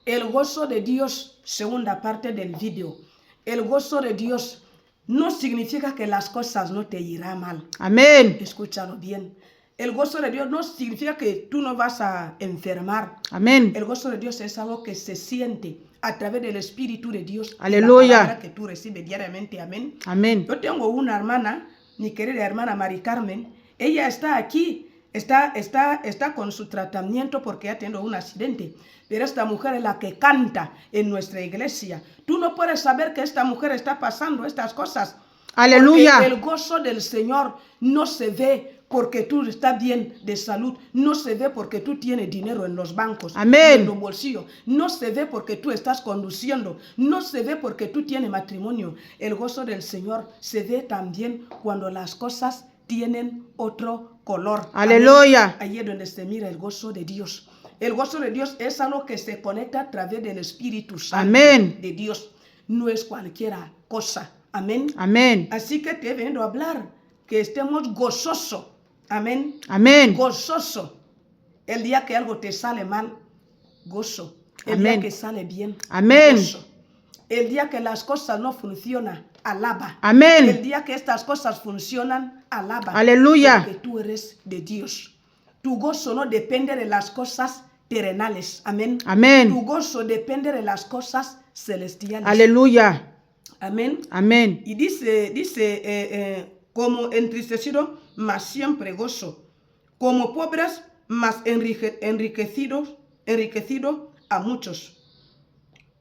El gozo de Dios, segunda parte del video. El gozo de Dios no significa que las cosas no te irán mal. Amén. Escúchalo bien. El gozo de Dios no significa que tú no vas a enfermar. Amén. El gozo de Dios es algo que se siente a través del Espíritu de Dios. Aleluya. Y la palabra que tú recibes diariamente. Amén. Amén. Yo tengo una hermana, mi querida hermana Mari Carmen. Ella está aquí, está con su tratamiento porque ha tenido un accidente. Pero esta mujer es la que canta en nuestra iglesia. Tú no puedes saber que esta mujer está pasando estas cosas. Aleluya. Porque el gozo del Señor no se ve porque tú estás bien de salud, no se ve porque tú tienes dinero en los bancos, Amén, en los bolsillos, no se ve porque tú estás conduciendo, no se ve porque tú tienes matrimonio. El gozo del Señor se ve también cuando las cosas tienen otro color. Aleluya. Ahí es donde se mira el gozo de Dios. El gozo de Dios es algo que se conecta a través del Espíritu Santo. Amén. De Dios. No es cualquier cosa. Amén. Amén. Así que te he venido a hablar que estemos gozosos. Amén. Amén. Gozoso. El día que algo te sale mal, gozo. El Amén. día que sale bien, amén. Gozo. El día que las cosas no funcionan, alaba. Amén. El día que estas cosas funcionan, alaba. Aleluya. Porque tú eres de Dios. Tu gozo no depende de las cosas terrenales. Amén. Amén. Tu gozo depende de las cosas celestiales. Aleluya. Amén. Amén. Y dice como entristecido, mas siempre gozo. Como pobres, mas enriquecido a muchos.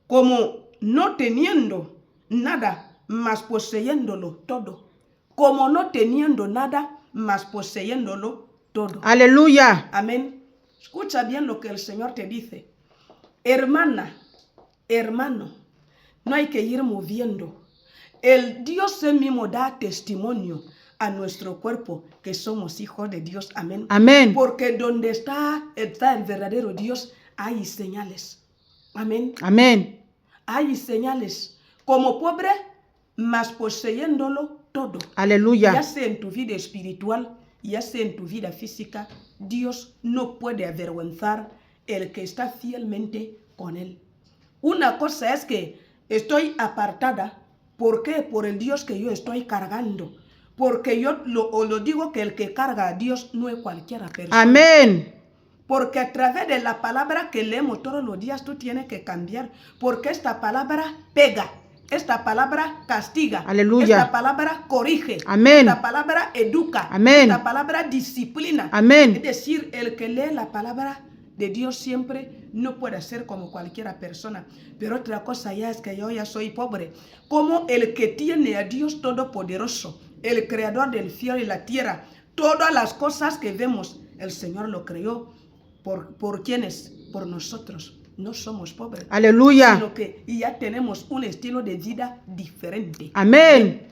Como no teniendo nada, mas poseyéndolo todo. Como no teniendo nada, mas poseyéndolo todo. Aleluya. Amén. Escucha bien lo que el Señor te dice. Hermana, hermano, no hay que ir moviendo. El Dios mismo da testimonio a nuestro cuerpo que somos hijos de Dios. Amén. Amén. Porque donde está el verdadero Dios, hay señales. Amén. Amén. Hay señales. Como pobre, mas poseyéndolo todo. Aleluya. Ya sea en tu vida espiritual, ya sea en tu vida física, Dios no puede avergonzar el que está fielmente con Él. Una cosa es que estoy apartada. ¿Por qué? Por el Dios que yo estoy cargando. Porque yo lo digo que el que carga a Dios no es cualquiera persona. Amén. Porque a través de la palabra que leemos todos los días tú tienes que cambiar. Porque esta palabra pega. Esta palabra castiga. Aleluya. Esta palabra corrige. Amén. Esta palabra educa. Amén. Esta palabra disciplina. Amén. Es decir, el que lee la palabra de Dios siempre no puede ser como cualquiera persona. Pero otra cosa ya es que yo ya soy pobre. Como el que tiene a Dios Todopoderoso, el creador del cielo y la tierra. Todas las cosas que vemos, el Señor lo creó. ¿Por quiénes? Por nosotros. No somos pobres. Aleluya. Sino que ya tenemos un estilo de vida diferente. Amén.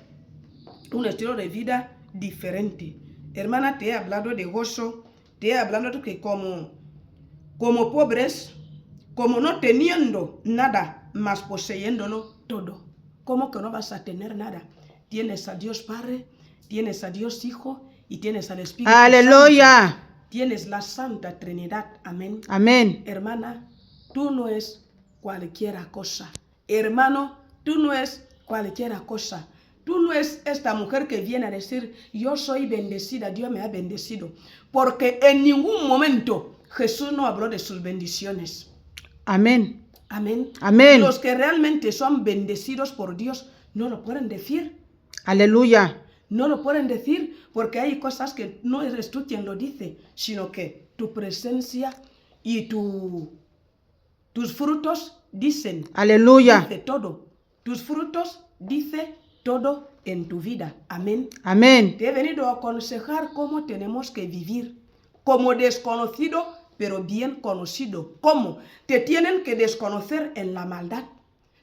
Un estilo de vida diferente. Hermana, te he hablado de gozo. Te he hablado de que como pobres, como no teniendo nada, más poseyéndolo todo. ¿Cómo que no vas a tener nada? Tienes a Dios Padre, tienes a Dios Hijo y tienes al Espíritu Aleluya. Santo. Tienes la Santa Trinidad. Amén. Amén. Hermana, tú no es cualquiera cosa. Hermano, tú no es cualquiera cosa. Tú no es esta mujer que viene a decir, yo soy bendecida, Dios me ha bendecido. Porque en ningún momento Jesús no habló de sus bendiciones. Amén. Amén. Amén. Los que realmente son bendecidos por Dios no lo pueden decir. Aleluya. No lo pueden decir porque hay cosas que no eres tú quien lo dice, sino que tu presencia y tus frutos dicen. Aleluya. Dice todo. Tus frutos dice todo en tu vida. Amén. Amén. Te he venido a aconsejar cómo tenemos que vivir. Como desconocido, pero bien conocido. ¿Cómo? Te tienen que desconocer en la maldad,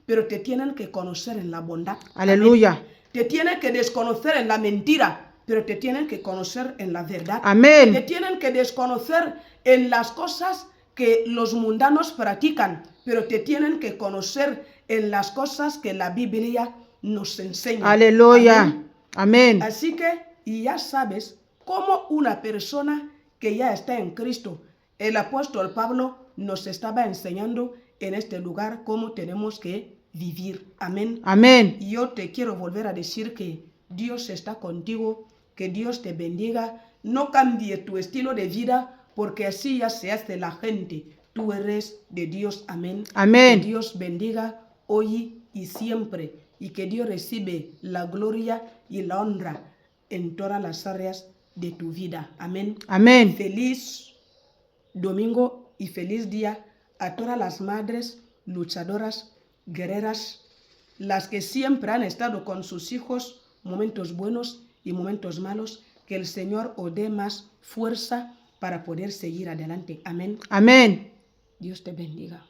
pero te tienen que conocer en la bondad. Aleluya. Amén. Te tienen que desconocer en la mentira, pero te tienen que conocer en la verdad. Amén. Te tienen que desconocer en las cosas que los mundanos practican, pero te tienen que conocer en las cosas que la Biblia nos enseña. Aleluya. Amén. Amén. Así que ya sabes cómo una persona que ya está en Cristo, el apóstol Pablo nos estaba enseñando en este lugar cómo tenemos que vivir. Amén. Amén. Y yo te quiero volver a decir que Dios está contigo, que Dios te bendiga. No cambie tu estilo de vida porque así ya se hace la gente. Tú eres de Dios. Amén. Amén. Que Dios bendiga hoy y siempre y que Dios recibe la gloria y la honra en todas las áreas de tu vida. Amén. Amén. Feliz domingo y feliz día a todas las madres luchadoras, guerreras, las que siempre han estado con sus hijos, momentos buenos y momentos malos. Que el Señor os dé más fuerza para poder seguir adelante. Amén. Amén. Dios te bendiga.